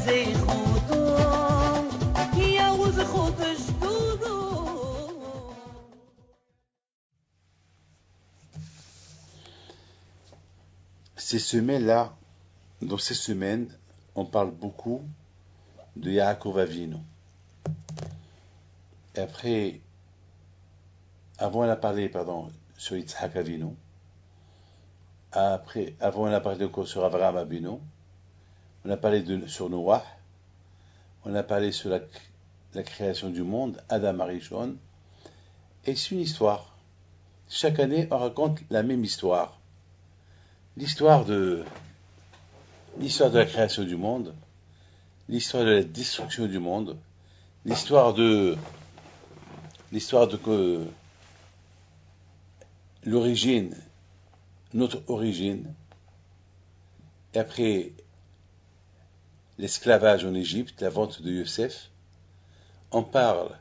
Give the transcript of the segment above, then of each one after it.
زي خوتو يا وز خوت جدودو. Ces semaines-là, dans ces semaines, on parle beaucoup de Yaakov Avinu. Et après, avant on a parlé, pardon, sur Yitzhak Avinu. Après, avant on a parlé encore sur Avraham Avinu. On a parlé sur Noah. On a parlé sur la création du monde, Adam Arishon. Et c'est une histoire. Chaque année, on raconte la même histoire. L'histoire de la création du monde, l'histoire de la destruction du monde, l'histoire de que l'origine, notre origine, et après l'esclavage en Égypte, la vente de Yosef. On parle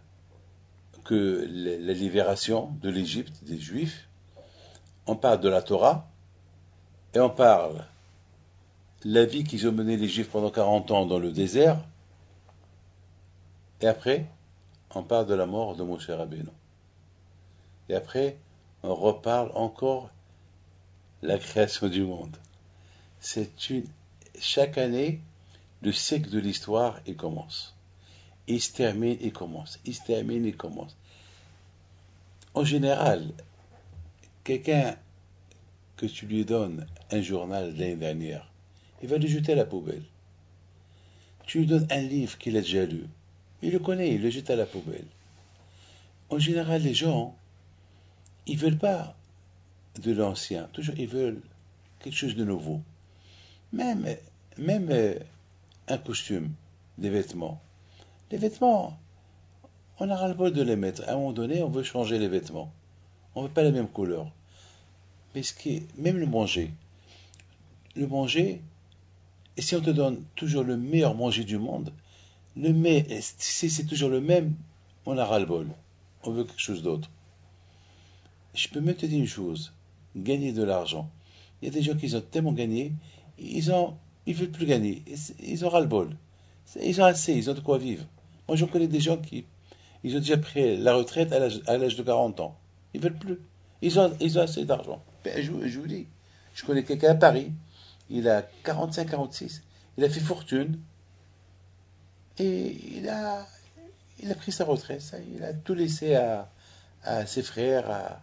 que la libération de l'Égypte, des Juifs. On parle de la Torah, et on parle la vie qu'ils ont menée les Juifs pendant 40 ans dans le désert, et après, on parle de la mort de Moshe Rabbeinu. Et après, on reparle encore la création du monde. Chaque année, le cycle de l'histoire, il commence. Il se termine, il commence. Il se termine, il commence. En général, quelqu'un que tu lui donnes un journal de l'année dernière, il va le jeter à la poubelle. Tu lui donnes un livre qu'il a déjà lu, il le connaît, il le jette à la poubelle. En général, les gens, ils veulent pas de l'ancien, toujours ils veulent quelque chose de nouveau. Même, même un costume, des vêtements. Les vêtements, on a ras-le-bol de les mettre. À un moment donné, on veut changer les vêtements. On veut pas la même couleur. Mais même le manger, et si on te donne toujours le meilleur manger du monde, si c'est toujours le même, on a ras-le-bol. On veut quelque chose d'autre. Je peux même te dire une chose, gagner de l'argent. Il y a des gens qui ont tellement gagné, ils veulent plus gagner. Ils ont ras-le-bol. Ils ont assez, ils ont de quoi vivre. Moi, j'en connais des gens ils ont déjà pris la retraite à l'âge de 40 ans. Ils veulent plus. Ils ont assez d'argent. Ben, je vous dis, je connais quelqu'un à Paris, il a 45-46, il a fait fortune, et il a pris sa retraite. Il a tout laissé à ses frères,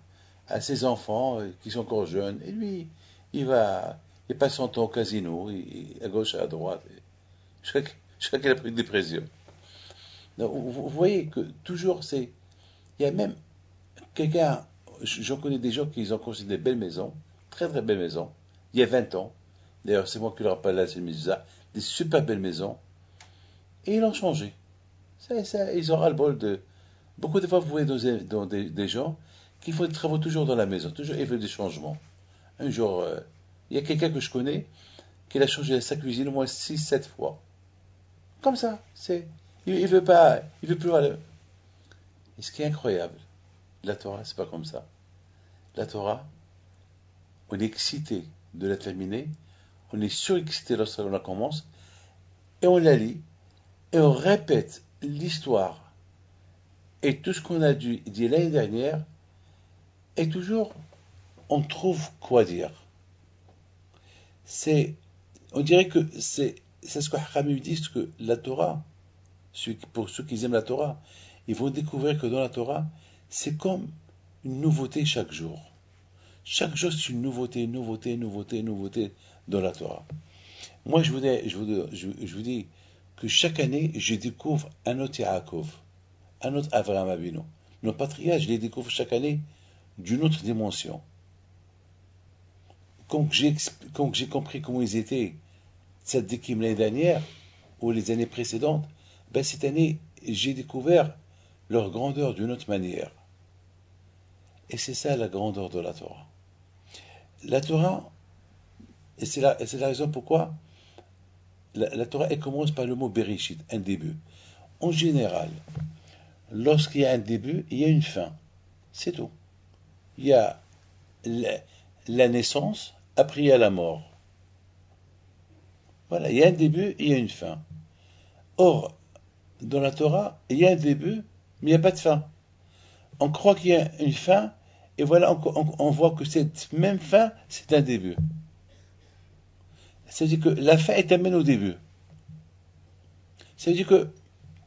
à ses enfants qui sont encore jeunes. Et lui, il passe son temps au casino, à gauche, à droite. Je crois qu'il a pris une dépression. Donc, vous voyez que toujours il y a même quelqu'un, j'en connais des gens qui ont construit des belles maisons, très très belles maisons, il y a 20 ans. D'ailleurs, c'est moi qui leur ai parlé à ces maisons, des super belles maisons, et ils l'ont changé. Ils ont ras-le-bol de. Beaucoup de fois, vous voyez dans des gens qui font des travaux toujours dans la maison, toujours ils veulent des changements. Un jour, il y a quelqu'un que je connais qui a changé sa cuisine au moins 6-7 fois. Comme ça, il veut pas, il veut plus aller. Et ce qui est incroyable, la Torah, c'est pas comme ça. La Torah, on est excité de la terminer, on est surexcité lorsqu'on la commence, et on la lit, et on répète l'histoire et tout ce qu'on a dit l'année dernière, et toujours on trouve quoi dire. On dirait que c'est ce que Hakamim disent, que la Torah, pour ceux qui aiment la Torah, ils vont découvrir que dans la Torah, c'est comme une nouveauté chaque jour. Chaque jour, c'est une nouveauté, nouveauté, nouveauté, nouveauté dans la Torah. Moi, je vous dis que chaque année, je découvre un autre Yaakov, un autre Avraham Avinu. Nos patriarches, je les découvre chaque année d'une autre dimension. Quand j'ai compris comment ils étaient, tzaddikim l'année dernière, ou les années précédentes, ben cette année, j'ai découvert leur grandeur d'une autre manière. Et c'est ça la grandeur de la Torah. La Torah, et c'est la raison pourquoi la Torah, elle commence par le mot Bereshit, un début. En général, lorsqu'il y a un début, il y a une fin. C'est tout. Il y a la naissance, après il y a la mort. Voilà, il y a un début, il y a une fin. Or, dans la Torah, il y a un début, mais il n'y a pas de fin. On croit qu'il y a une fin, et voilà, on voit que cette même fin, c'est un début. Ça veut dire que la fin est amène au début. Ça veut dire que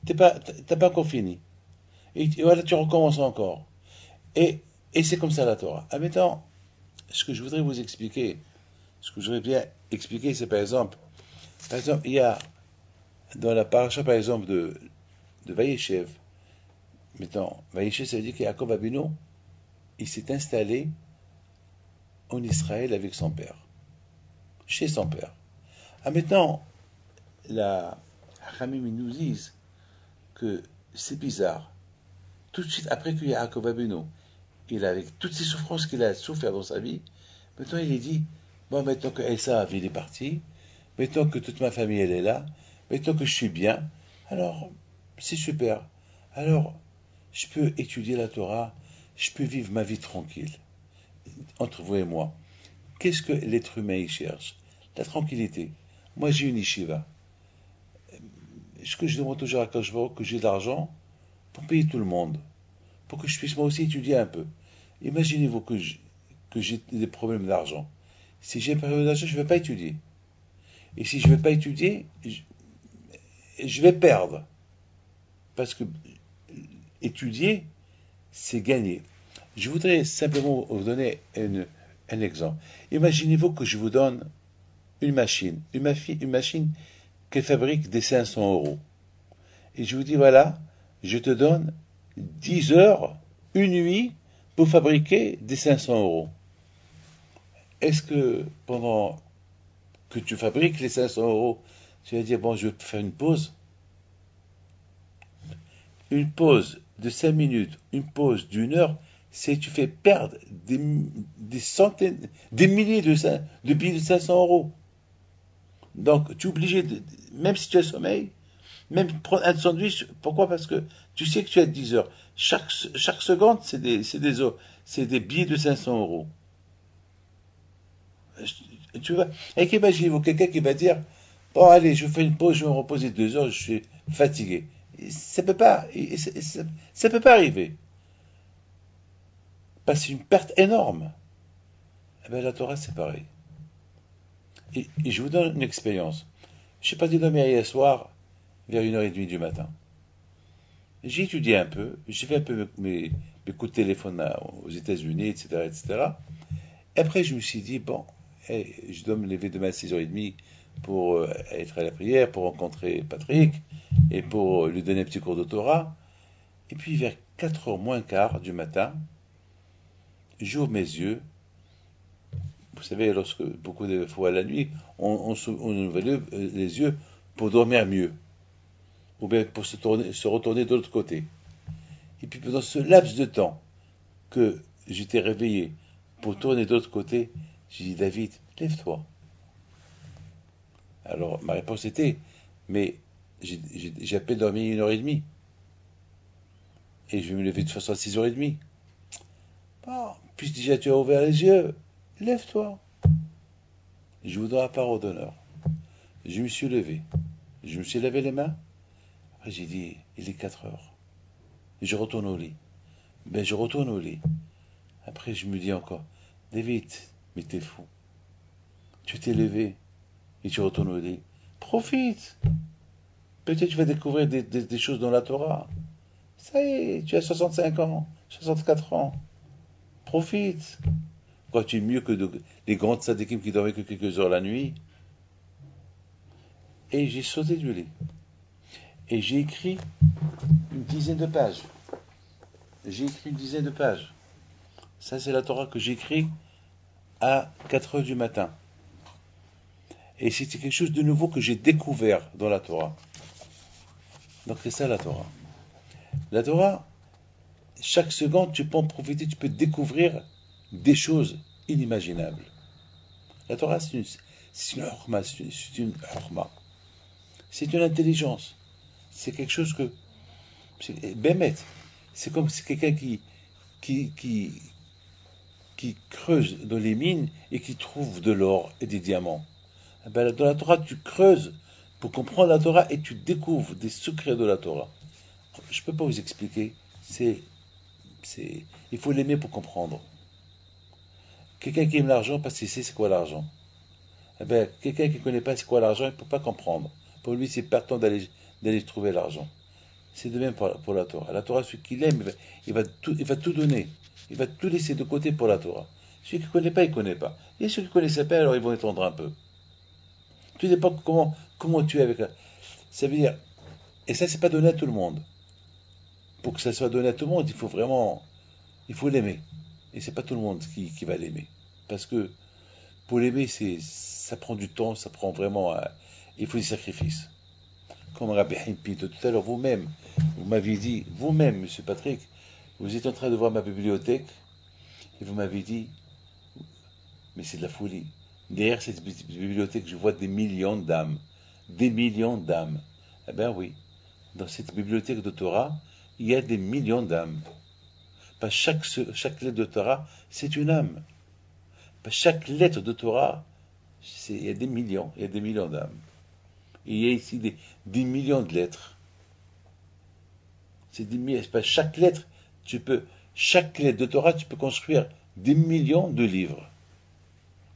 t'as pas encore fini. Et voilà, tu recommences encore. Et, et c'est comme ça la Torah. Ah, maintenant, ce que je voudrais vous expliquer, ce que je voudrais bien expliquer, c'est par exemple, il y a dans la paracha, par exemple, de Vaïechev, maintenant, Vaïechev, ça veut dire qu'Yaakov Abinu, il s'est installé en Israël avec son père, chez son père. Ah, maintenant, la Hamim nous disent que c'est bizarre. Tout de suite après que Yaakov Abinu, il avec toutes ces souffrances qu'il a souffert dans sa vie, maintenant il est dit, bon, maintenant que Esav il est parti, maintenant que toute ma famille elle est là, maintenant que je suis bien, alors c'est super. Alors je peux étudier la Torah, je peux vivre ma vie tranquille. Entre vous et moi, qu'est-ce que l'être humain il cherche? La tranquillité. Moi j'ai une yeshiva. Ce que je demande toujours à Kajvo, que j'ai de l'argent pour payer tout le monde, pour que je puisse moi aussi étudier un peu. Imaginez-vous que j'ai des problèmes d'argent. Si j'ai un problème d'argent, je ne vais pas étudier. Et si je ne vais pas étudier, je vais perdre. Parce que étudier, c'est gagner. Je voudrais simplement vous donner un exemple. Imaginez-vous que je vous donne une machine qui fabrique des 500 euros. Et je vous dis, voilà, je te donne 10 heures, une nuit, pour fabriquer des 500 euros. Est-ce que pendant que tu fabriques les 500 euros, tu vas dire, bon, je vais faire une pause? Une pause de 5 minutes, une pause d'une heure, c'est tu fais perdre des centaines, des milliers de billets de 500 euros. Donc, tu es obligé, même si tu as sommeil, même prendre un sandwich. Pourquoi? Parce que tu sais que tu as 10 heures. Chaque seconde, c'est des billets de 500 euros. Tu vois, et qu'imaginez-vous quelqu'un qui va dire, bon, allez, je fais une pause, je vais me reposer 2 heures, je suis fatigué. Ça peut pas, ça peut pas arriver. Parce que c'est une perte énorme. Eh bien, la Torah, c'est pareil. Et je vous donne une expérience. Je suis parti dormir hier soir vers 1h30 du matin. J'ai étudié un peu, j'ai fait un peu mes coups de téléphone aux États-Unis, etc., etc. Et après, je me suis dit, bon, hey, je dois me lever demain à 6h30 pour être à la prière, pour rencontrer Patrick et pour lui donner un petit cours de Torah. Et puis, vers 4h moins quart du matin, j'ouvre mes yeux. Vous savez, lorsque beaucoup de fois la nuit, on ouvre les yeux pour dormir mieux, ou bien pour se retourner de l'autre côté. Et puis pendant ce laps de temps que j'étais réveillé pour tourner de l'autre côté, j'ai dit, David, lève-toi. Alors ma réponse était, mais j'ai à peine dormi 1h30, et je vais me lever de toute façon à 6h30. Bon, puis déjà tu as ouvert les yeux, lève-toi. Je vous donne la parole d'honneur. Je me suis levé, je me suis lavé les mains, après j'ai dit, il est 4 heures. Et je retourne au lit. Ben je retourne au lit. Après je me dis encore, David, mais t'es fou. Tu t'es levé et tu retournes au lit. Profite. Peut-être tu vas découvrir des choses dans la Torah. Ça y est, tu as 65 ans, 64 ans. Profite. Quoi, tu es mieux que les grandes sadikim qui dormaient que quelques heures la nuit. Et j'ai sauté du lit. Et j'ai écrit une dizaine de pages. J'ai écrit une dizaine de pages. Ça, c'est la Torah que j'écris à 4 heures du matin. Et c'était quelque chose de nouveau que j'ai découvert dans la Torah. Donc c'est ça la Torah. La Torah, chaque seconde, tu peux en profiter, tu peux découvrir des choses inimaginables. La Torah, c'est une horma, c'est une horma. C'est une intelligence. C'est quelque chose que... Bémet, c'est comme si quelqu'un qui, qui, qui creuse dans les mines et qui trouve de l'or et des diamants. Eh ben, dans la Torah, tu creuses, pour comprendre la Torah et tu découvres des secrets de la Torah. Je ne peux pas vous expliquer. C'est, il faut l'aimer pour comprendre. Quelqu'un qui aime l'argent parce qu'il sait c'est quoi l'argent. Eh ben, quelqu'un qui ne connaît pas c'est quoi l'argent, il ne peut pas comprendre. Pour lui, c'est partant d'aller trouver l'argent. C'est de même pour la Torah. La Torah, celui qui l'aime, il va tout donner. Il va tout laisser de côté pour la Torah. Celui qui ne connaît pas, il ne connaît pas. Et ceux qui ne connaissent pas, alors ils vont étendre un peu. Tout dépend comment tu es avec la... Ça veut dire... Et ça, c'est pas donné à tout le monde. Pour que ça soit donné à tout le monde, il faut vraiment... Il faut l'aimer. Et c'est pas tout le monde qui va l'aimer. Parce que pour l'aimer, ça prend du temps, ça prend vraiment... il faut des sacrifices. Comme Rabbi Haim Pinto tout à l'heure, vous-même, vous m'aviez dit, vous-même, Monsieur Patrick, vous êtes en train de voir ma bibliothèque, et vous m'avez dit, mais c'est de la folie. Derrière cette bibliothèque, je vois des millions d'âmes. Des millions d'âmes. Eh bien oui, dans cette bibliothèque de Torah, il y a des millions d'âmes. Pas chaque lettre de Torah, c'est une âme. Pas chaque lettre de Torah, il y a des millions d'âmes. Et il y a ici des millions de lettres. C'est des millions. Pas chaque lettre, chaque lettre de Torah, tu peux construire des millions de livres.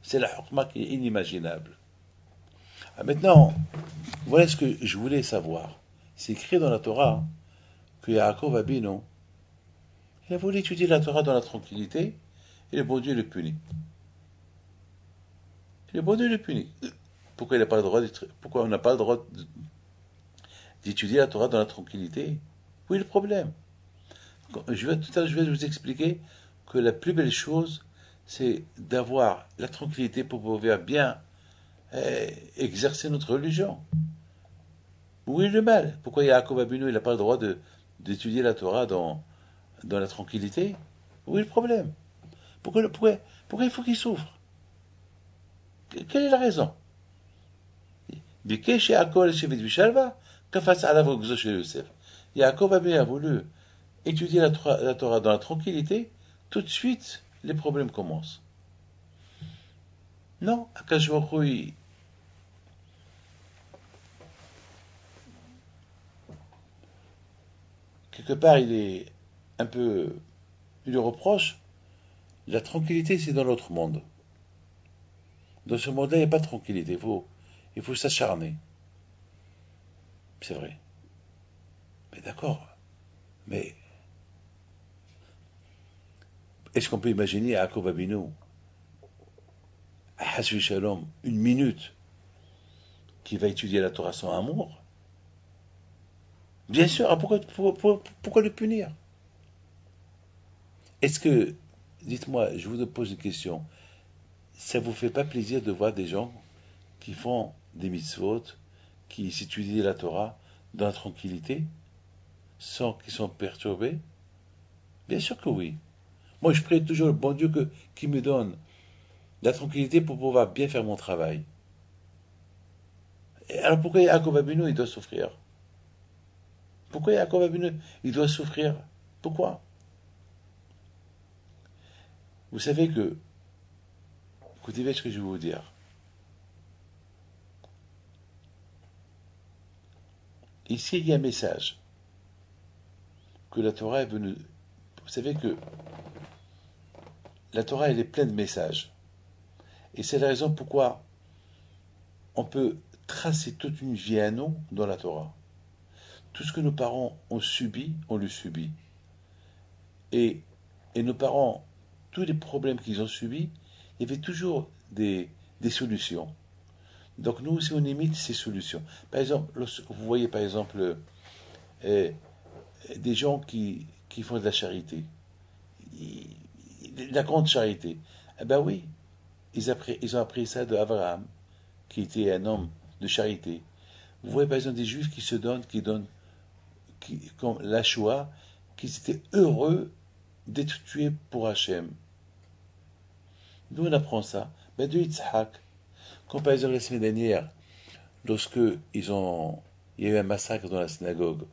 C'est la hukma qui est inimaginable. Ah, maintenant, voilà ce que je voulais savoir. C'est écrit dans la Torah que Yaakov Abinu, il a voulu étudier la Torah dans la tranquillité, et le bon Dieu le punit. Le bon Dieu le punit. Pourquoi on n'a pas le droit d'étudier la Torah dans la tranquillité? Où est le problème? Tout à l'heure, je vais vous expliquer que la plus belle chose, c'est d'avoir la tranquillité pour pouvoir bien exercer notre religion. Où est le mal? Pourquoi Yaakov Abinu, il n'a pas le droit d'étudier la Torah dans la tranquillité? Où est le problème? Pourquoi il faut qu'il souffre? Quelle est la raison? Yaakov Abinu a voulu étudier la Torah dans la tranquillité, tout de suite, les problèmes commencent. Non, Akash Baruch Hu, quelque part, il lui reproche, la tranquillité, c'est dans l'autre monde. Dans ce monde-là, il n'y a pas de tranquillité, il faut s'acharner. C'est vrai. Mais d'accord. Mais est-ce qu'on peut imaginer à Yaakov Abinu, à Hasvi Shalom, une minute, qui va étudier la Torah sans amour? Bien sûr, pourquoi le punir? Est-ce que, dites-moi, je vous pose une question, ça vous fait pas plaisir de voir des gens qui font des mitzvot, qui s'étudient la Torah dans la tranquillité, sans qu'ils soient perturbés? Bien sûr que oui. Moi, je prie toujours le bon Dieu qui me donne la tranquillité pour pouvoir bien faire mon travail. Et alors pourquoi Yaakov Abinu, il doit souffrir? Pourquoi Yaakov Abinu, il doit souffrir? Pourquoi? Vous savez que, écoutez bien ce que je vais vous dire. Ici, il y a un message que la Torah est venue. Vous savez que la Torah, elle est pleine de messages. Et c'est la raison pourquoi on peut tracer toute une vie à nous dans la Torah. Tout ce que nos parents ont subi, on le subit. Et nos parents, tous les problèmes qu'ils ont subis, il y avait toujours des solutions. Donc nous aussi, on imite ces solutions. Par exemple, vous voyez par exemple des gens qui font de la charité, la grande charité. Eh ben oui, ils ont appris ça de Abraham, qui était un homme de charité. Vous voyez par exemple des juifs qui se donnent, comme la Shoah, qui étaient heureux d'être tués pour Hachem. Nous on apprend ça. Ben de Yitzhak, comme par exemple la semaine dernière, lorsque il y a eu un massacre dans la synagogue,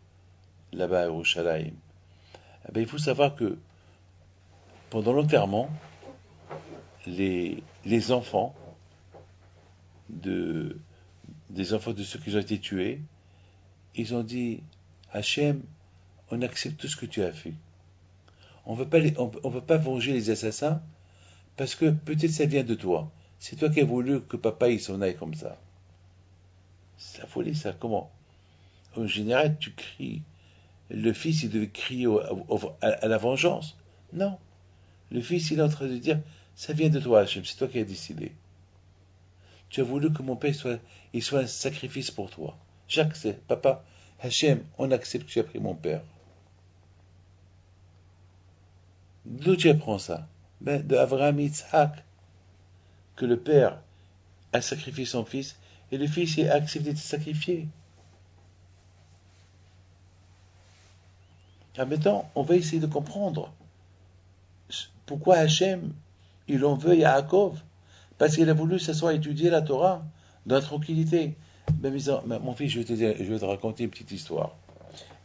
là-bas à Yerushalayim, eh ben, il faut savoir que pendant l'enterrement, les enfants de, des enfants de ceux qui ont été tués, ils ont dit, Hachem, on accepte tout ce que tu as fait. On veut pas venger les assassins parce que peut-être ça vient de toi. C'est toi qui as voulu que papa il s'en aille comme ça. C'est la folie ça. Comment? En général, tu cries. Le fils il devait crier à la vengeance. Non. Le fils il est en train de dire, ça vient de toi Hachem, c'est toi qui as décidé. Tu as voulu que mon père il soit un sacrifice pour toi. J'accepte. Papa, Hachem, on accepte que tu as pris mon père. D'où tu apprends ça? Ben, de Avraham Yitzhak, que le père a sacrifié son fils et le fils a accepté de sacrifier. En maintenant, on va essayer de comprendre pourquoi Hachem, il en veut Yaakov. Parce qu'il a voulu s'asseoir et étudier la Torah dans la tranquillité. Ben, mon fils, je vais te raconter une petite histoire.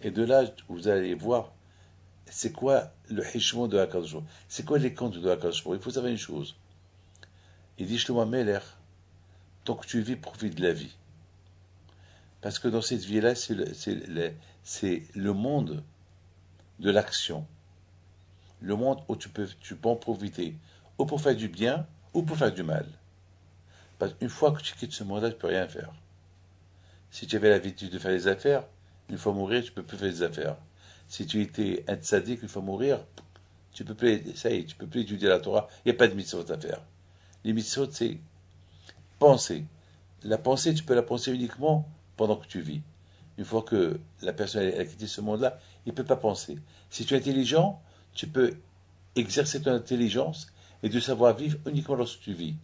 Et de là, vous allez voir c'est quoi le Hishmon de Akadosh. C'est quoi les contes de Akadosh. Il faut savoir une chose. Il dit Shlomo Meler, tant que tu vis, profite de la vie. Parce que dans cette vie-là, c'est le monde de l'action. Le monde où tu peux en profiter, ou pour faire du bien, ou pour faire du mal. Parce qu'une fois que tu quittes ce monde-là, tu ne peux rien faire. Si tu avais l'habitude de faire les affaires, une fois mourir, tu ne peux plus faire les affaires. Si tu étais un tzaddik, une fois mourir, tu peux plus, ça y est, tu peux plus étudier la Torah. Il n'y a pas de mitzvot à faire. Les mitzvot, c'est penser. La pensée, tu peux la penser uniquement pendant que tu vis. Une fois que la personne a quitté ce monde-là, il ne peut pas penser. Si tu es intelligent, tu peux exercer ton intelligence et de savoir vivre uniquement lorsque tu vis.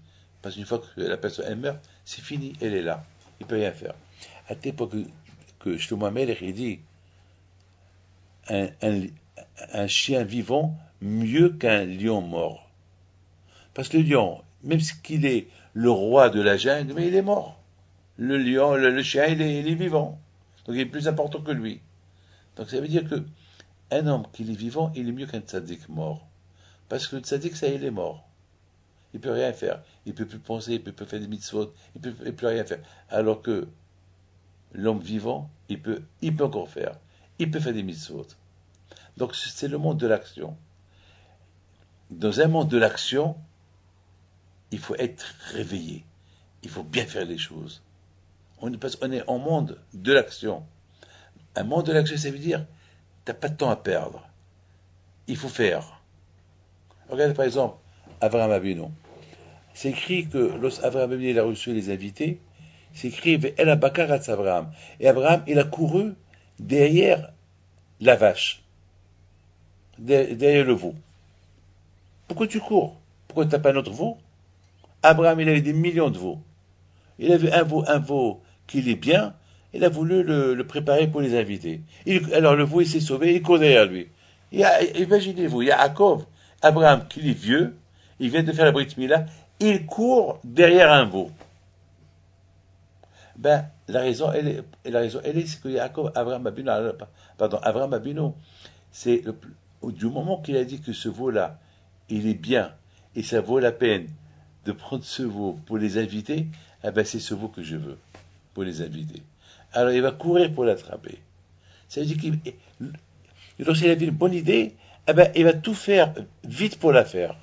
Parce qu'une fois que la personne elle meurt, c'est fini, elle est là. Il ne peut rien faire. À l'époque que Shlomo Amelech, il dit un chien vivant mieux qu'un lion mort. Parce que le lion, même s'il est le roi de la jungle, mais il est mort. Le lion, le chien, il est vivant. Donc il est plus important que lui. Donc ça veut dire que un homme qui est vivant, il est mieux qu'un tzaddik mort. Parce que le tzaddik, ça, il est mort. Il ne peut rien faire. Il ne peut plus penser, il ne peut plus faire des mitzvot, il ne peut plus rien faire. Alors que l'homme vivant, il peut encore faire. Il peut faire des mitzvot. Donc c'est le monde de l'action. Dans un monde de l'action, il faut être réveillé. Il faut bien faire les choses. Parce qu'on est en monde de l'action. Un monde de l'action, ça veut dire, tu n'as pas de temps à perdre. Il faut faire. Regardez par exemple, Avraham Avinu. C'est écrit que lorsque Avraham Avinu il a reçu les invités, c'est écrit El Abakarat Avraham. Et Abraham, il a couru derrière la vache, derrière le veau. Pourquoi tu cours? Pourquoi tu n'as pas un autre veau? Abraham, il avait des millions de veaux. Il avait un veau qui est bien, il a voulu le préparer pour les invités. Alors le veau, il s'est sauvé, il court derrière lui. Imaginez-vous, il y a Yaakov, Abraham, qui est vieux, il vient de faire la Brit Mila, il court derrière un veau. Ben, la raison, elle est, c'est que Yaakov, Abraham Abino, c'est du moment qu'il a dit que ce veau-là, il est bien, et ça vaut la peine de prendre ce veau pour les invités, eh ben c'est ce veau que je veux, pour les invités. Alors il va courir pour l'attraper. Ça veut dire qu'il, lorsqu'il avait une bonne idée, eh ben, il va tout faire vite pour la faire.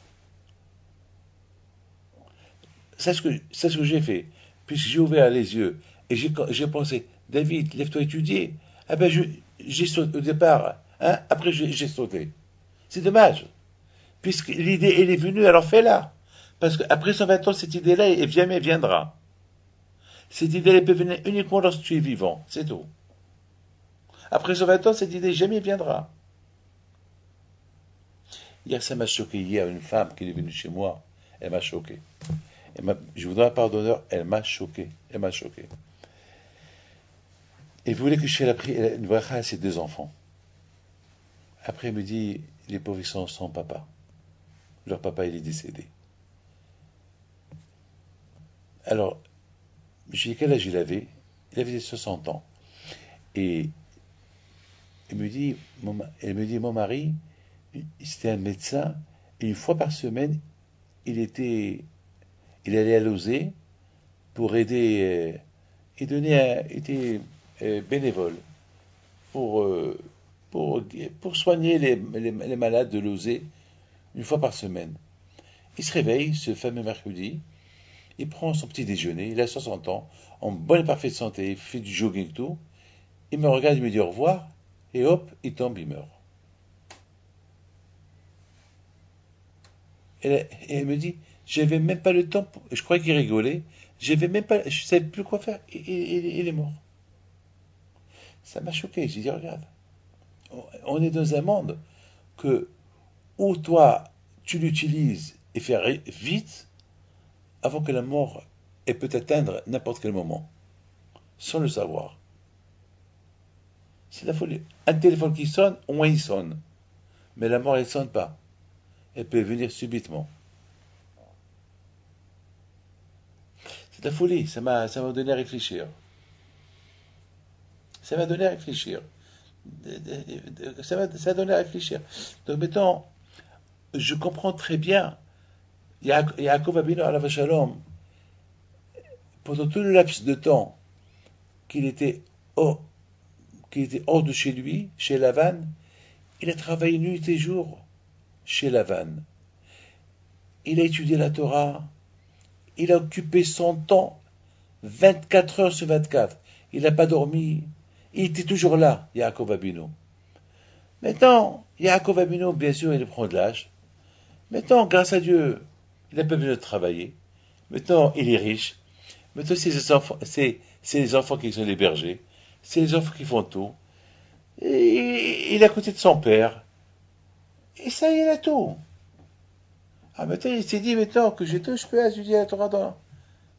C'est ce que j'ai fait. Puisque j'ai ouvert les yeux et j'ai pensé, David, lève-toi étudier. Eh ben, j'ai sauté au départ. Hein, après, j'ai sauté. C'est dommage. Puisque l'idée, elle est venue, alors fais-la. Parce qu'après 120 ans, cette idée-là, elle jamais viendra. Cette idée, elle peut venir uniquement lorsque tu es vivant. C'est tout. Après 120 ans, cette idée jamais viendra. Hier, ça m'a choqué. Hier, une femme qui est venue chez moi, elle m'a choqué. Je voudrais un pardonneur, elle m'a choqué. Elle m'a choqué. Et vous voulez que je fasse une bracha à ses deux enfants. Après, elle me dit, les pauvres, ils sont sans papa. Leur papa, il est décédé. Alors, j'ai dit, quel âge il avait? Il avait 60 ans. Et elle me dit, mon mari, c'était un médecin, et une fois par semaine, il allait à l'osée pour aider était bénévole pour, euh, pour soigner les malades de l'osée une fois par semaine. Il se réveille ce fameux mercredi, il prend son petit déjeuner, il a 60 ans, en bonne et parfaite santé, il fait du jogging et tout, il me regarde, il me dit au revoir, et hop, il tombe, il meurt. Et elle me dit, j'avais même pas le temps, je croyais qu'il rigolait, j'avais même pas, je savais plus quoi faire, il est mort. Ça m'a choqué, j'ai dit, regarde, on est dans un monde que, où toi, tu l'utilises et fais vite, avant que la mort elle peut atteindre n'importe quel moment, sans le savoir. C'est la folie. Un téléphone qui sonne, au moins il sonne. Mais la mort, elle ne sonne pas. Elle peut venir subitement. C'est la folie. Ça m'a donné à réfléchir. Ça m'a donné à réfléchir. Ça m'a donné à réfléchir. Donc maintenant, je comprends très bien. Yaakov Abinu alav shalom, pendant tout le laps de temps qu'il était hors, qu'il était hors de chez lui, chez Lavan, il a travaillé nuit et jour chez Lavan. Il a étudié la Torah, il a occupé son temps 24 heures sur 24. Il n'a pas dormi. Il était toujours là, Yaakov Abinu. Maintenant, Yaakov Abinu, bien sûr, il prend de l'âge. Maintenant, grâce à Dieu, il n'a pas besoin de travailler. Maintenant, il est riche. Maintenant, c'est les enfants qui sont les bergers. C'est les enfants qui font tout. Et il est à côté de son père. Et ça, il a tout. Ah, maintenant, il s'est dit, maintenant que j'ai tout, je peux étudier la Torah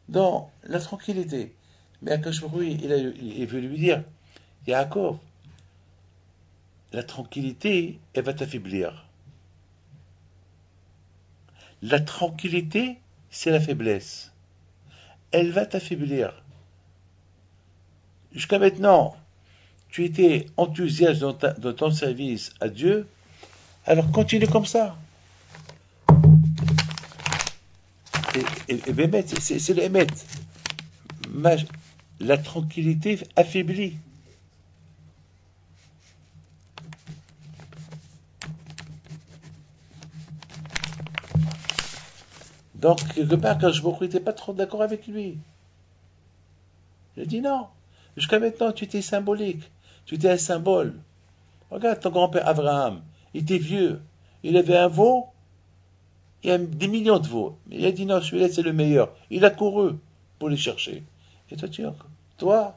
dans la tranquillité. Mais Akash Baruch il veut lui dire, Yaakov, la tranquillité, elle va t'affaiblir. La tranquillité, c'est la faiblesse. Elle va t'affaiblir. Jusqu'à maintenant, tu étais enthousiaste dans ton service à Dieu, alors continue comme ça. Et Bémet, c'est le Hémet. La tranquillité affaiblit. Donc, quelque part, quand je n'étais pas trop d'accord avec lui. J'ai dit non. Jusqu'à maintenant, tu étais symbolique. Tu étais un symbole. Regarde ton grand-père Abraham. Il était vieux. Il avait un veau. Il y a des millions de veaux. Mais il a dit non, celui-là, c'est le meilleur. Il a couru pour les chercher. Et toi,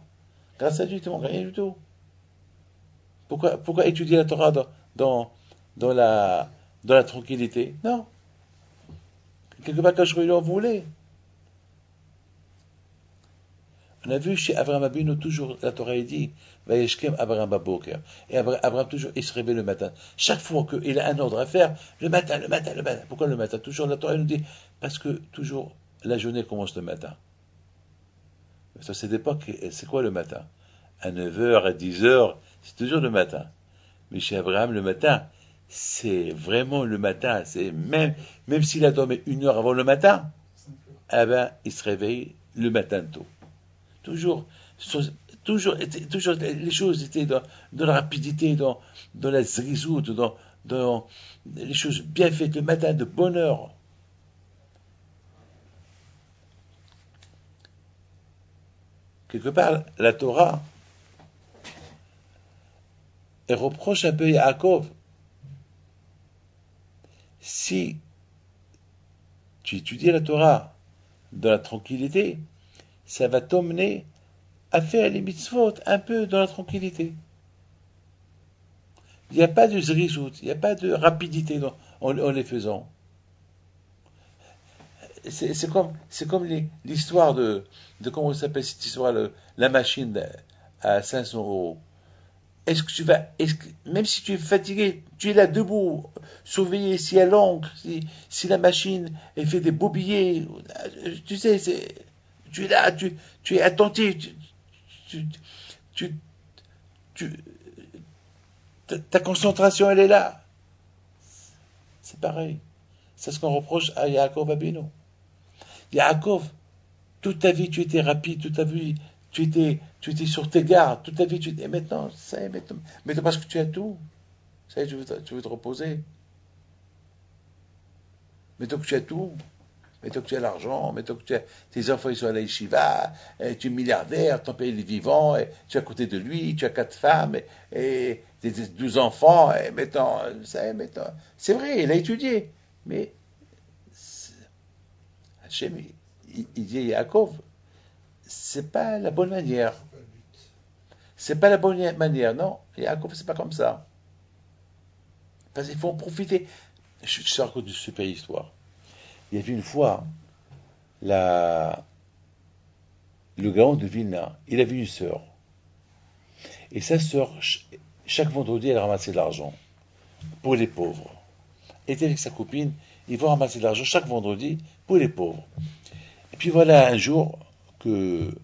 grâce à Dieu, tu n'as rien du tout. Pourquoi étudier la Torah dans, dans la, dans la tranquillité? Non. Quelque part, quand je en voulais. On a vu chez Abraham Abinu, toujours, la Torah est dit, Vayeshkem Abraham Baboker. Et Abraham, toujours, il se réveille le matin. Chaque fois qu'il a un ordre à faire, le matin, le matin, le matin. Pourquoi le matin? Toujours, la Torah nous dit, parce que toujours, la journée commence le matin. À cette époque, c'est quoi le matin? À 9 heures, à 10 heures, c'est toujours le matin. Mais chez Abraham, le matin, c'est vraiment le matin. C'est même s'il a dormi 1 heure avant le matin, eh ben, il se réveille le matin tôt. Toujours, toujours, les choses étaient dans la rapidité, dans la zrizout, dans les choses bien faites le matin, de bonne heure. Quelque part, la Torah, elle reproche un peu à Yaakov. Si tu étudies la Torah dans la tranquillité, ça va t'emmener à faire les mitzvot un peu dans la tranquillité. Il n'y a pas de zrizout, il n'y a pas de rapidité en les faisant. C'est comme l'histoire comment s'appelle cette histoire, la machine à 500 euros. Est-ce que même si tu es fatigué, tu es là debout, surveiller si elle l'encre, si la machine elle fait des beaux billets, tu sais, tu es là, tu es attentif, tu, tu, tu, ta concentration elle est là. C'est pareil. C'est ce qu'on reproche à Yaakov Abinu. Yaakov, toute ta vie tu étais rapide, toute ta vie tu étais sur tes gardes toute ta vie, et maintenant, ça y est, maintenant parce que tu as tout, ça y est, tu veux te reposer. Maintenant que tu as tout, mettons que tu as l'argent, mettons que tes enfants ils sont à la yeshiva, tu es milliardaire, ton pays est vivant, et tu es à côté de lui, tu as 4 femmes, et tes 12 enfants, et mettons, c'est vrai, il a étudié, mais Hachem, il dit à Yaakov, c'est pas la bonne manière, c'est pas la bonne manière, non, Yaakov, c'est pas comme ça, parce qu'il faut en profiter. Je te raconte une super histoire. Il y avait une fois, la, le Gaon de Vilna, il avait une sœur. Et sa sœur, chaque vendredi, elle ramassait de l'argent pour les pauvres. Elle était avec sa copine, ils vont ramasser de l'argent chaque vendredi pour les pauvres. Et puis voilà un jour que,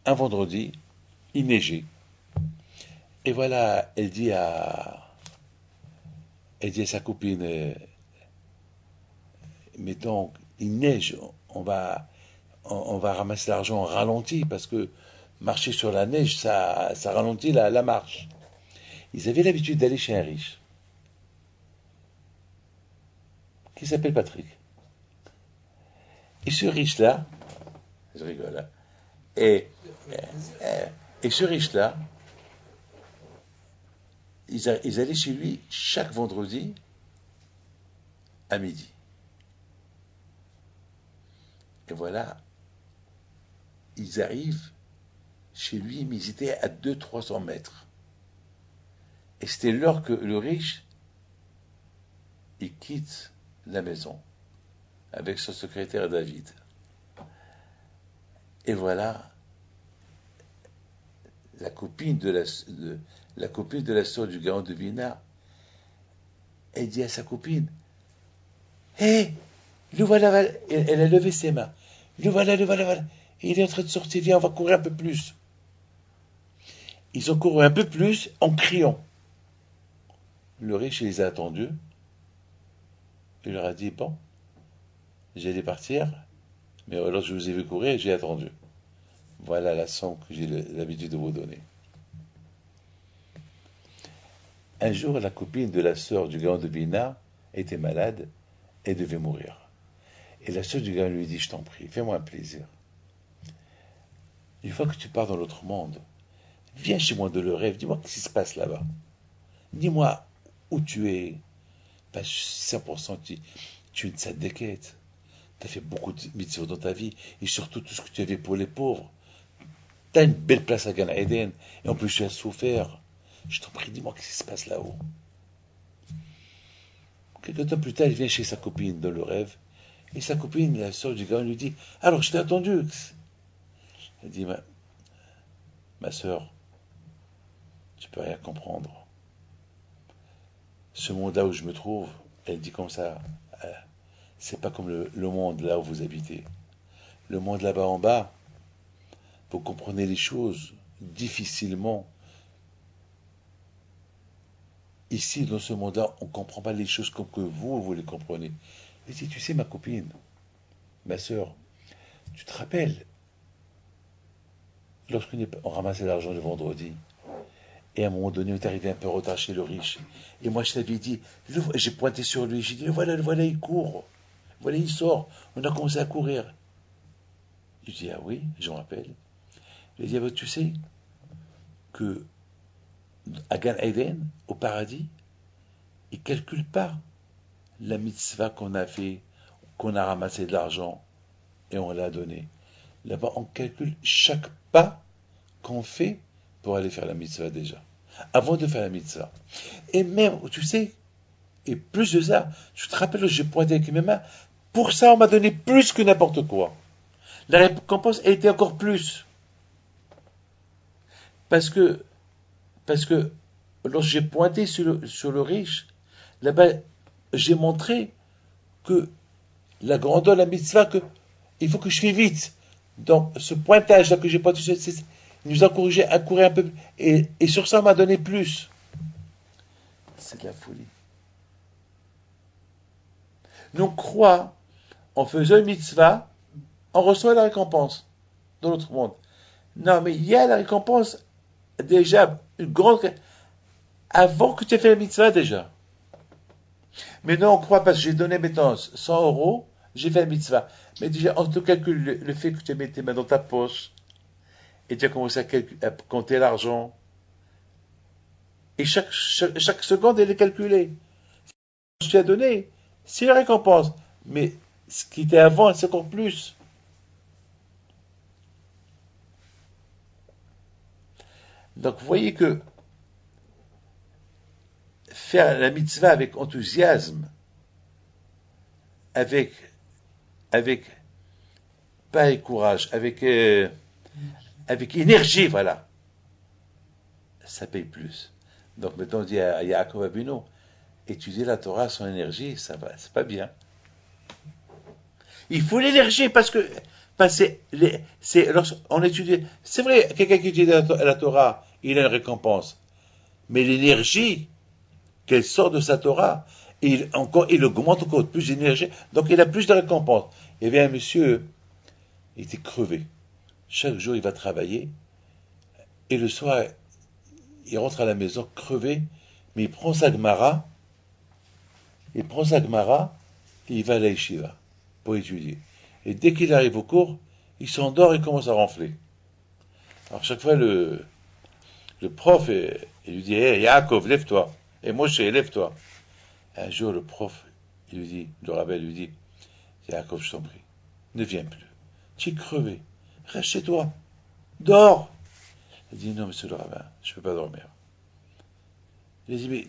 un vendredi, il neigeait. Et voilà, elle dit à sa copine, mettons, il neige, on va ramasser l'argent en ralenti parce que marcher sur la neige, ça ralentit la marche. Ils avaient l'habitude d'aller chez un riche qui s'appelle Patrick. Et ce riche-là, je rigole, hein, et, et ce riche-là, ils allaient chez lui chaque vendredi à midi. Et voilà, ils arrivent chez lui, mais ils étaient à 200-300 mètres. Et c'était l'heure que le riche, il quitte la maison avec son secrétaire David. Et voilà, la copine de la sœur du Gaon de Vilna, elle dit à sa copine, hé, le voilà, elle a levé ses mains. Le voilà, le voilà, voilà. Et il est en train de sortir, viens, on va courir un peu plus. Ils ont couru un peu plus en criant. Le riche, il les a attendus. Il leur a dit, bon, j'allais partir, mais alors je vous ai vu courir et j'ai attendu. Voilà la leçon que j'ai l'habitude de vous donner. Un jour, la copine de la sœur du Gaon de Vilna était malade et devait mourir. Et la sœur du Gaon lui dit, je t'en prie, fais-moi un plaisir. Une fois que tu pars dans l'autre monde, viens chez moi de le rêve, dis-moi ce qui se passe là-bas. Dis-moi où tu es. Ben, 100% tu es une tzadékette. Tu as fait beaucoup de mitzvot dans ta vie, et surtout tout ce que tu avais pour les pauvres. Tu as une belle place à Gan Eden, et en plus tu as souffert. Je t'en prie, dis-moi ce qui se passe là-haut. Quelques temps plus tard, il vient chez sa copine dans le rêve, et sa copine, la sœur du gars, lui dit, alors je t'ai attendu. Elle dit, ma sœur, tu peux rien comprendre. Ce monde-là où je me trouve, elle dit comme ça, c'est pas comme le monde là où vous habitez. Le monde là-bas en bas, vous comprenez les choses difficilement. Ici, dans ce monde-là, on ne comprend pas les choses comme que vous les comprenez. Elle dit, tu sais, ma copine, ma sœur, tu te rappelles, lorsqu'on ramassait l'argent le vendredi, et à un moment donné, on est arrivé un peu en retard chez le riche, et moi je t'avais dit, j'ai pointé sur lui, j'ai dit, le voilà, il court, voilà, il sort, on a commencé à courir. Je dis, ah oui, je me rappelle. Il dit, ah, tu sais que à Gan Eden, au paradis, ils ne calculent pas la mitzvah qu'on a fait, qu'on a ramassé de l'argent et on l'a donné. Là-bas, on calcule chaque pas qu'on fait pour aller faire la mitzvah déjà, avant de faire la mitzvah. Et même, tu sais, et plus de ça, tu te rappelles, j'ai pointé avec mes mains, pour ça, on m'a donné plus que n'importe quoi. La récompense a été encore plus. Parce que lorsque j'ai pointé sur le riche, là-bas, j'ai montré que la grandeur de la mitzvah, que il faut que je fais vite. Donc, ce pointage-là que j'ai pointé, il nous a encouragé à courir un peu, et sur ça, on m'a donné plus. C'est de la folie. Nous, on croit, en faisant une mitzvah, on reçoit la récompense dans l'autre monde. Non, mais il y a la récompense déjà, une grande... Avant que tu aies fait la mitzvah déjà. Mais non, on croit parce que j'ai donné maintenant 100 euros, j'ai fait la mitzvah. Mais déjà, on te calcule le fait que tu as mis tes mains dans ta poche et tu as commencé à compter l'argent. Et chaque seconde, elle est calculée. Ce que tu as donné, c'est la récompense. Mais ce qui était avant, c'est encore plus. Donc, vous voyez que faire la mitzvah avec enthousiasme, avec, avec, pas avec courage, avec énergie, voilà, ça paye plus. Donc, maintenant, on dit à Yaakov Abino, étudier la Torah sans énergie, ça va, c'est pas bien. Il faut l'énergie parce que on étudie. C'est vrai, quelqu'un qui étudie la Torah, il a une récompense. Mais l'énergie qu'elle sort de sa Torah, il augmente encore plus d'énergie, donc il a plus de récompense. Il y avait un monsieur, il était crevé. Chaque jour, il va travailler, et le soir, il rentre à la maison crevé, mais il prend sa Gemara, et il va à la yeshiva pour étudier. Et dès qu'il arrive au cours, il s'endort et commence à ronfler. Alors chaque fois, le prof, il lui dit, hey, Yaakov, lève-toi. Et Moshe, lève-toi. Un jour, le prof, le rabbin lui dit, Yaakov, je t'en prie, ne viens plus. Tu es crevé. Reste chez toi. Dors. Il dit, non, monsieur le rabbin, je ne peux pas dormir. Il dit, mais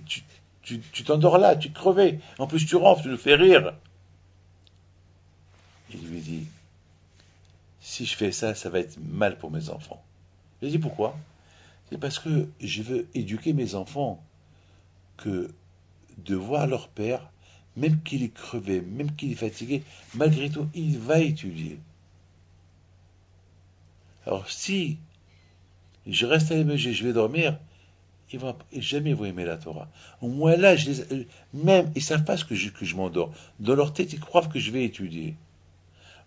tu t'endors là, tu es crevé. En plus, tu ronfles, tu nous fais rire. Il lui dit, si je fais ça, ça va être mal pour mes enfants. Il dit, pourquoi? C'est parce que je veux éduquer mes enfants que de voir leur père, même qu'il est crevé, même qu'il est fatigué, malgré tout, il va étudier. Alors si je reste à la maison, je vais dormir, jamais ils vont aimer la Torah. Au moins là, même, ils ne savent pas que je m'endors. Dans leur tête, ils croient que je vais étudier.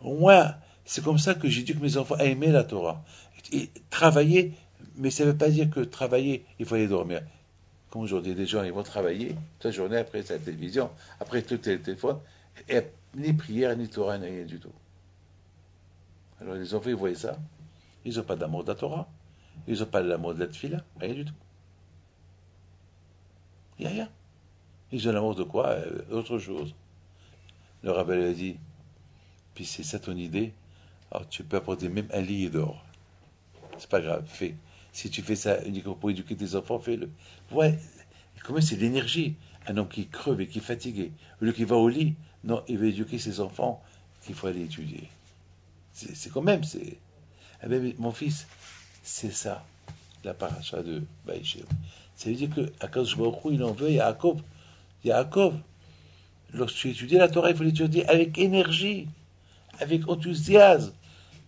Au moins, c'est comme ça que j'éduque mes enfants à aimer la Torah. Et travailler, mais ça ne veut pas dire que travailler, il faut aller dormir. Comme aujourd'hui, des gens, ils vont travailler toute la journée, après c'est la télévision, après tout le téléphone, et ni prière, ni Torah, ni rien du tout. Alors les enfants, ils voient ça, ils n'ont pas d'amour de la Torah, ils n'ont pas l'amour de la tefila, rien du tout. Il n'y a rien. Ils ont l'amour de quoi? Autre chose. Le rabbin lui a dit, puis c'est ça ton idée, alors tu peux apporter même un lit d'or. C'est pas grave, fais. Si tu fais ça uniquement pour éduquer tes enfants, fais-le. Ouais, comment c'est l'énergie. Un homme qui creve et qui est fatigué, au lieu qu'il va au lit, non, il va éduquer ses enfants qu'il faut aller étudier. C'est quand même, c'est. Eh ben, mon fils, c'est ça, la paracha de Baïché. Ça veut dire que Akadosh Baruch Hu, il en veut à Yaakov. Yaakov, lorsque tu étudies la Torah, il faut l'étudier avec énergie, avec enthousiasme.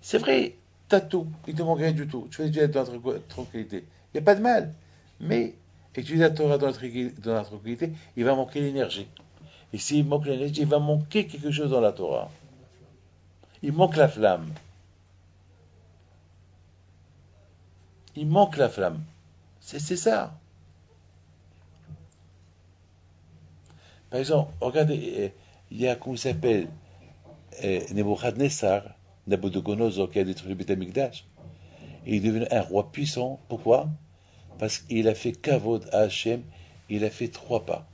C'est vrai, t'as tout, il te manque rien du tout. Tu fais étudier dans la tranquillité. Il n'y a pas de mal. Mais étudier la Torah dans la tranquillité, il va manquer l'énergie. Et s'il manque l'énergie, il va manquer quelque chose dans la Torah. Il manque la flamme. Il manque la flamme. C'est ça. Par exemple, regardez, il y a, comment il s'appelle, Nebuchadnezzar, Nabucodonosor, qui a détruit le Beth Amikdash. Et il est devenu un roi puissant. Pourquoi? Parce qu'il a fait kavod à Hachem, il a fait 3 pas.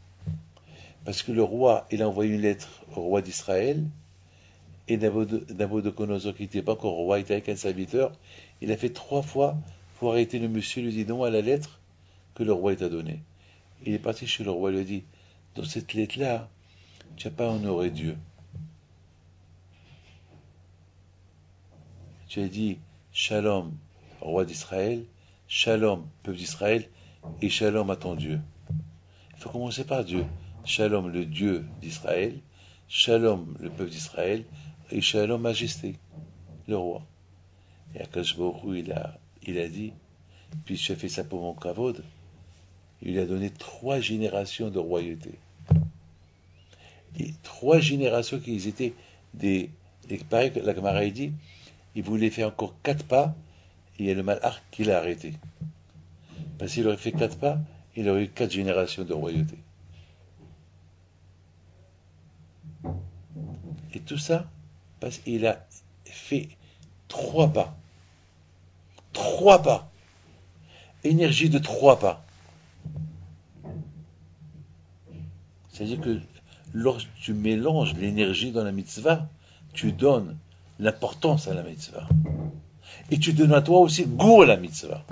Parce que le roi, il a envoyé une lettre au roi d'Israël, et Nabucodonosor, qui n'était pas encore roi, il était avec un serviteur, il a fait 3 fois pour arrêter le monsieur, il lui dit non à la lettre que le roi t'a donnée. Il est parti chez le roi, il lui a dit, dans cette lettre-là, tu n'as pas honoré Dieu. Tu as dit Shalom, roi d'Israël, Shalom, peuple d'Israël, et Shalom à ton Dieu. Il faut commencer par Dieu. Shalom, le Dieu d'Israël, Shalom, le peuple d'Israël, et Shalom, majesté, le roi. Et Akash Baruch il a dit, puis je fais ça pour mon kavod, il lui a donné 3 générations de royauté. Et 3 générations qui étaient des. Et pareil que la Gemara dit, il voulait faire encore 4 pas, il y a le malach qui l'a arrêté. Parce qu'il aurait fait 4 pas, il aurait eu 4 générations de royauté. Et tout ça, parce qu'il a fait 3 pas. 3 pas. Énergie de 3 pas. C'est-à-dire que lorsque tu mélanges l'énergie dans la mitzvah, tu donnes l'importance à la mitzvah. Et tu donnes à toi aussi goût à la mitzvah.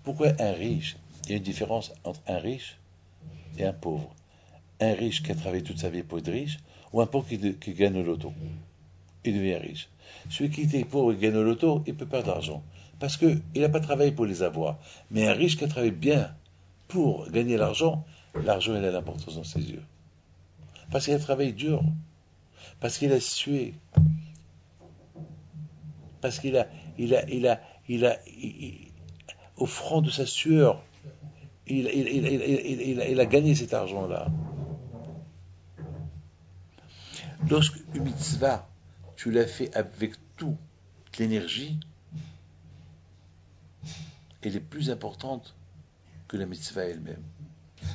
Pourquoi un riche? Il y a une différence entre un riche et un pauvre. Un riche qui a travaillé toute sa vie pour être riche, ou un pauvre qui gagne au loto. Il devient riche. Celui qui était pauvre et gagne au loto, il peut perdre d'argent. Parce qu'il n'a pas travaillé pour les avoir. Mais un riche qui a travaillé bien pour gagner l'argent, l'argent il a l'importance dans ses yeux. Parce qu'il a travaillé dur. Parce qu'il a sué. Parce au franc de sa sueur, il a gagné cet argent-là. Lorsque une mitzvah, tu l'as fait avec toute l'énergie, elle est plus importante que la mitzvah elle-même.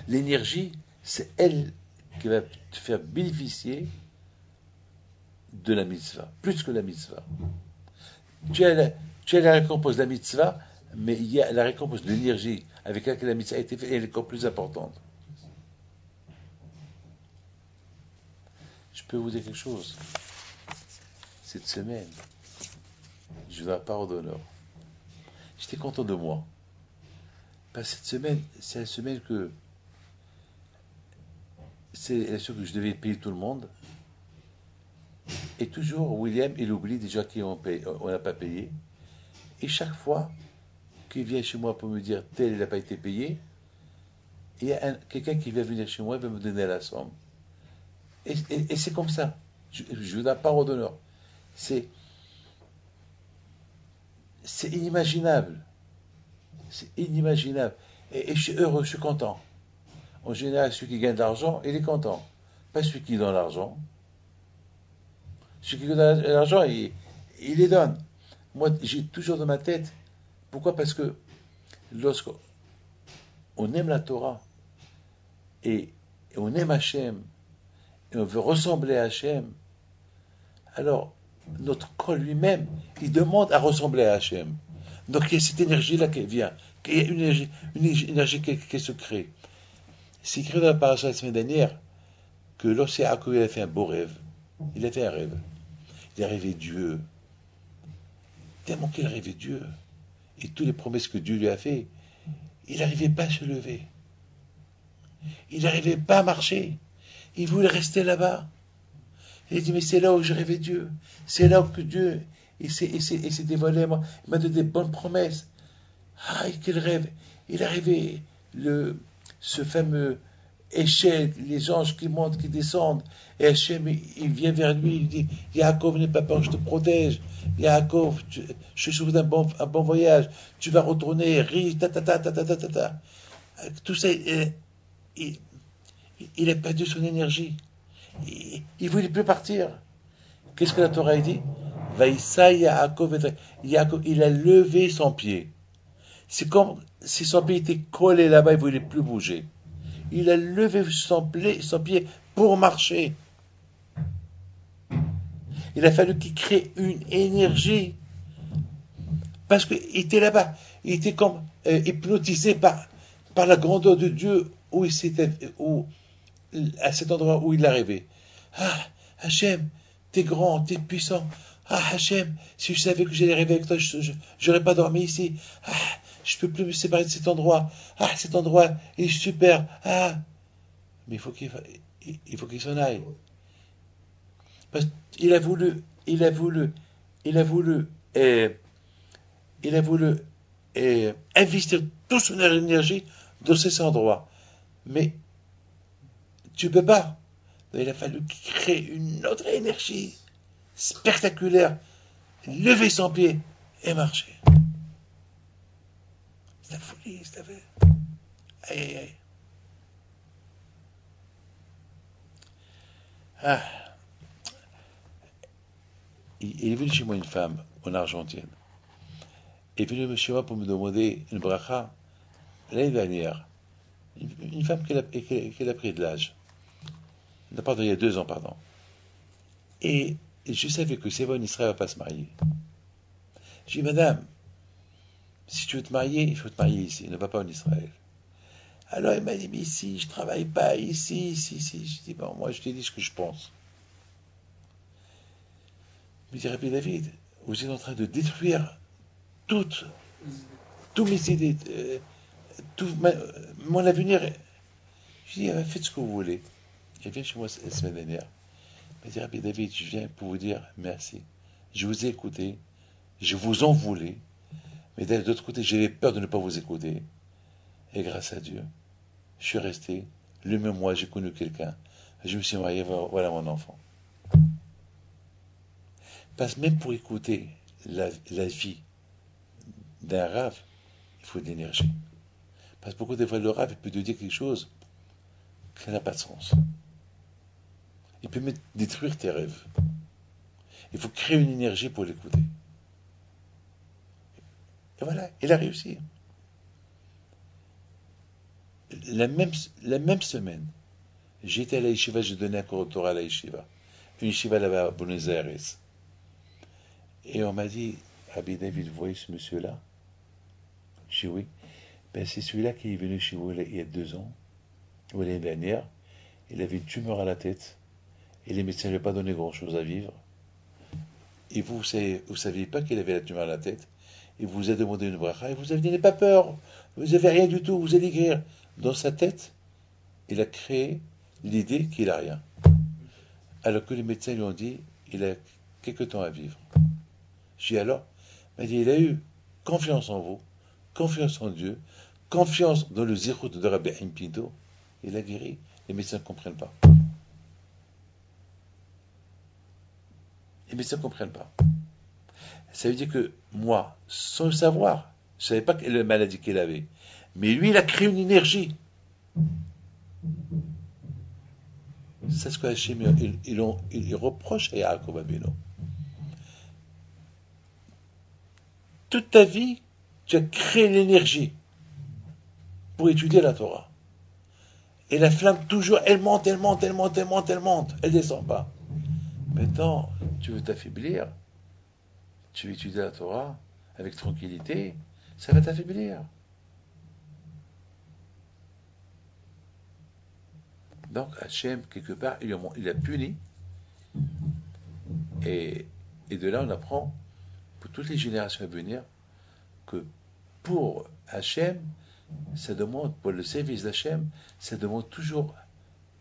L'énergie, c'est elle qui va te faire bénéficier de la mitzvah, plus que la mitzvah. Tu as la récompense de la mitzvah, mais il y a la récompense de l'énergie avec laquelle la mitzvah a été faite, elle est encore plus importante. Je peux vous dire quelque chose. Cette semaine, je vais à Parole d'Honneur. J'étais content de moi. Parce que cette semaine, c'est la semaine que c'est la semaine que je devais payer tout le monde. Et toujours, William, il oublie déjà qu'on n'a pas payé. Et chaque fois qu'il vient chez moi pour me dire tel, il n'a pas été payé, il y a quelqu'un qui vient venir chez moi et va me donner la somme. Et c'est comme ça. Je vous donne Parole d'Honneur. C'est inimaginable. C'est inimaginable. Et je suis heureux, je suis content. En général, celui qui gagne de l'argent, il est content. Pas celui qui donne l'argent. Celui qui donne l'argent, il les donne. Moi, j'ai toujours dans ma tête. Pourquoi? Parce que lorsqu'on aime la Torah et on aime Hachem et on veut ressembler à Hachem, alors notre corps lui-même, il demande à ressembler à Hachem. Donc il y a cette énergie-là qui vient. Il y a une énergie qui se crée. C'est écrit dans la paracha la semaine dernière que lorsque Yaakov a fait un beau rêve, il a fait un rêve. Il a rêvé Dieu. Tellement qu'il a rêvé Dieu. Et toutes les promesses que Dieu lui a fait, il n'arrivait pas à se lever. Il n'arrivait pas à marcher. Il voulait rester là-bas. Il a dit, mais c'est là où je rêvais Dieu. C'est là où Dieu il s'est dévoilé à moi. Il m'a donné des bonnes promesses. Ah, quel rêve. Il a rêvé ce fameux échelle, les anges qui montent, qui descendent. Et Hachem, il vient vers lui, il dit, Yaakov, n'aie pas peur, je te protège. Yaakov, je souhaite un bon voyage. Tu vas retourner riche, ta ta ta ta ta ta ta ta. Tout ça, il a perdu son énergie. Il ne voulait plus partir. Qu'est-ce que la Torah dit? Vaïssa Yaakov, Yaakov, il a levé son pied. C'est comme si son pied était collé là-bas, il ne voulait plus bouger. Il a levé son pied pour marcher. Il a fallu qu'il crée une énergie. Parce qu'il était là-bas. Il était comme hypnotisé par la grandeur de Dieu à cet endroit où il l'a rêvé. Ah, Hachem, t'es grand, t'es puissant. Ah, Hachem, si je savais que j'allais rêver avec toi, je n'aurais pas dormi ici. Ah, je ne peux plus me séparer de cet endroit. Ah, cet endroit est super. Ah, mais il faut qu'il s'en aille. Parce qu'il a voulu, il a voulu, il a voulu, il a voulu investir toute son énergie dans cet endroit. Mais tu ne peux pas. Il a fallu créer une autre énergie spectaculaire, lever son pied et marcher. C'est la folie, c'est la folie. Aïe, aïe, aïe. Ah. Il est venu chez moi une femme en Argentine. est venu chez moi pour me demander une bracha l'année dernière. Une femme qui a pris de l'âge. Pardon, il y a 2 ans, pardon. Et je savais que si elle va en Israël, elle va pas se marier. J'ai dit, madame, si tu veux te marier, il faut te marier ici, ne va pas en Israël. Alors elle m'a dit, mais ici, je travaille pas, ici. Je dis, bon, moi je te dis ce que je pense. Il me dit, Rabbi David, vous êtes en train de détruire toutes, tous mes idées, mon avenir. Je dis, faites ce que vous voulez. Elle vient chez moi la semaine dernière. Elle m'a dit, Rabbi David, je viens pour vous dire merci. Je vous ai écouté, je vous en voulais, mais d'un autre côté, j'avais peur de ne pas vous écouter. Et grâce à Dieu, je suis resté. Le même mois, j'ai connu quelqu'un. Je me suis marié, voilà mon enfant. Parce que même pour écouter la vie d'un rave, il faut de l'énergie. Parce que beaucoup des fois, le rave, il peut te dire quelque chose qui n'a pas de sens. Il peut même détruire tes rêves. Il faut créer une énergie pour l'écouter. Et voilà, il a réussi. La même semaine, j'étais à la yeshiva, je donnais un cours au Torah à la yeshiva. Une yeshiva là-bas à Buenos Aires. Et on m'a dit, Rabbi David, vous voyez ce monsieur-là? J'ai dit oui. Ben, c'est celui-là qui est venu chez vous il y a 2 ans, ou l'année dernière. Il avait une tumeur à la tête, et les médecins ne lui ont pas donné grand-chose à vivre. Et vous ne saviez pas qu'il avait la tumeur à la tête. Il vous a demandé une bracha, et vous avez dit, n'ayez pas peur, vous n'avez rien du tout, vous allez guérir. Dans sa tête, il a créé l'idée qu'il n'a rien. Alors que les médecins lui ont dit, il a quelque temps à vivre. J'ai dit alors, il m'a dit, il a eu confiance en vous, confiance en Dieu, confiance dans le zéro de Rabbi Haim Pinto, il a guéri. Les médecins ne comprennent pas. Les médecins ne comprennent pas. Ça veut dire que moi, sans le savoir, je ne savais pas quelle maladie qu'il avait. Mais lui, il a créé une énergie. C'est ce que Hachem, il reproche à Yaakov Avinu. Toute ta vie, tu as créé l'énergie pour étudier la Torah. Et la flamme, toujours, elle monte. Elle ne descend pas. Maintenant, tu veux t'affaiblir. Tu veux étudier la Torah avec tranquillité. Ça va t'affaiblir. Donc, Hachem, quelque part, il a puni. Et de là, on apprend, pour toutes les générations à venir, que pour Hachem, ça demande, pour le service d'Hachem, ça demande toujours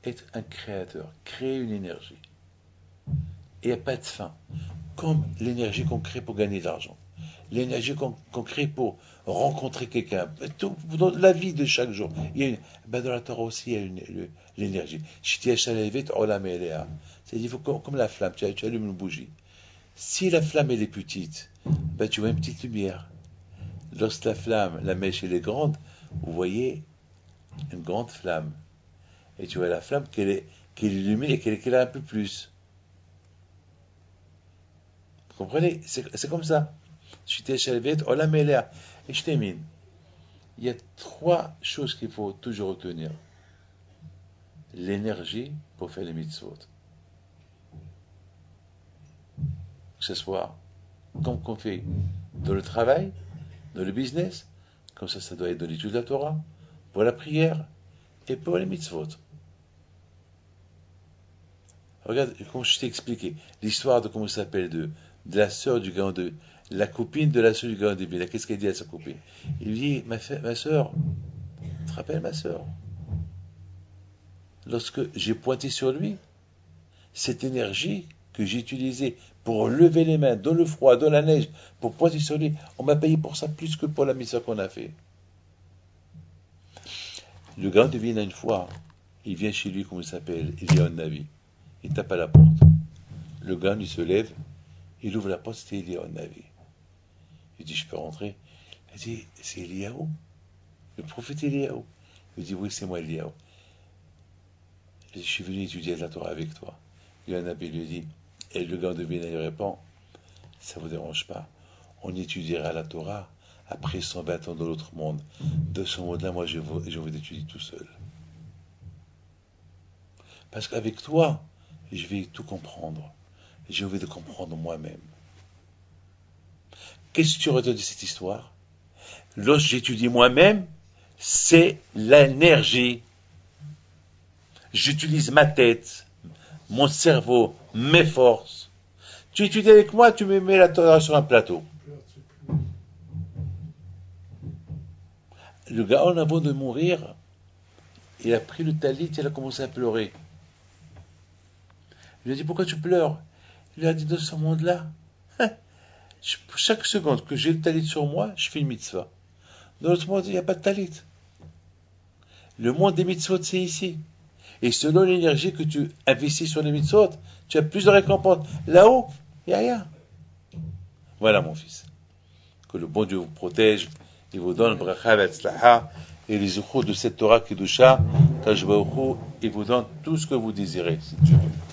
être un créateur, créer une énergie. Et il n'y a pas de fin. Comme l'énergie qu'on crée pour gagner de l'argent. L'énergie qu'on crée pour rencontrer quelqu'un. Dans la vie de chaque jour. Dans la Torah aussi, il y a l'énergie. C'est-à-dire, comme la flamme, tu allumes une bougie. Si la flamme elle est petite, tu vois une petite lumière. Lorsque la flamme, la mèche elle est grande, vous voyez une grande flamme. Et tu vois la flamme qu'elle est illuminée et qu'elle a un peu plus. Vous comprenez? C'est comme ça. Et je termine. Il y a 3 choses qu'il faut toujours retenir. L'énergie pour faire les mitzvot. Que ce soit comme qu'on fait dans le travail, dans le business, comme ça doit être dans l'étude de la Torah, pour la prière et pour les mitzvot. Regarde, comme je t'ai expliqué, l'histoire de comment ça s'appelle de la sœur du Gaon de la copine de la sœur du Gaon de Vilna. Qu'est-ce qu'elle dit à sa copine? Il lui dit, ma sœur, tu te rappelles ma sœur? Lorsque j'ai pointé sur lui, cette énergie que j'ai utilisée pour lever les mains dans le froid, dans la neige, pour pointer sur lui, on m'a payé pour ça plus que pour la mission qu'on a fait. Le Gaon de Vilna, une fois, il vient chez lui, comment il s'appelle? Il vient en avis. Il tape à la porte. Le Gaon, il se lève, il ouvre la porte, c'était Eliyahu Navi. Il dit, je peux rentrer? Il dit, c'est Eliyahu, le prophète Eliyahu. Il dit, oui, c'est moi Eliyahu. Je suis venu étudier la Torah avec toi. Eliyahu Navi lui dit, et le Gaon de Vilna lui répond, ça ne vous dérange pas, on étudiera la Torah Après 120 ans dans l'autre monde, de ce monde-là, moi, j'ai envie d'étudier tout seul. Parce qu'avec toi, je vais tout comprendre. J'ai envie de comprendre moi-même. Qu'est-ce que tu retiens de cette histoire? Lorsque j'étudie moi-même, c'est l'énergie. J'utilise ma tête, mon cerveau, mes forces. Tu étudies avec moi, tu me mets la Torah sur un plateau. Le Gaon, avant de mourir, il a pris le talit, il a commencé à pleurer. Il lui a dit, pourquoi tu pleures? Il lui a dit, dans ce monde-là, chaque seconde que j'ai le talit sur moi, je fais une mitzvah. Dans l'autre monde, il n'y a pas de talit. Le monde des mitzvot, c'est ici. Et selon l'énergie que tu investis sur les mitzvot, tu as plus de récompenses. Là-haut, il n'y a rien. Voilà, mon fils. Que le bon Dieu vous protège, et vous donne bracha v'atzlaha, et les zouchous de cette Torah Kedusha, Kadosh Baruch Hu, et vous donne tout ce que vous désirez, si tu veux.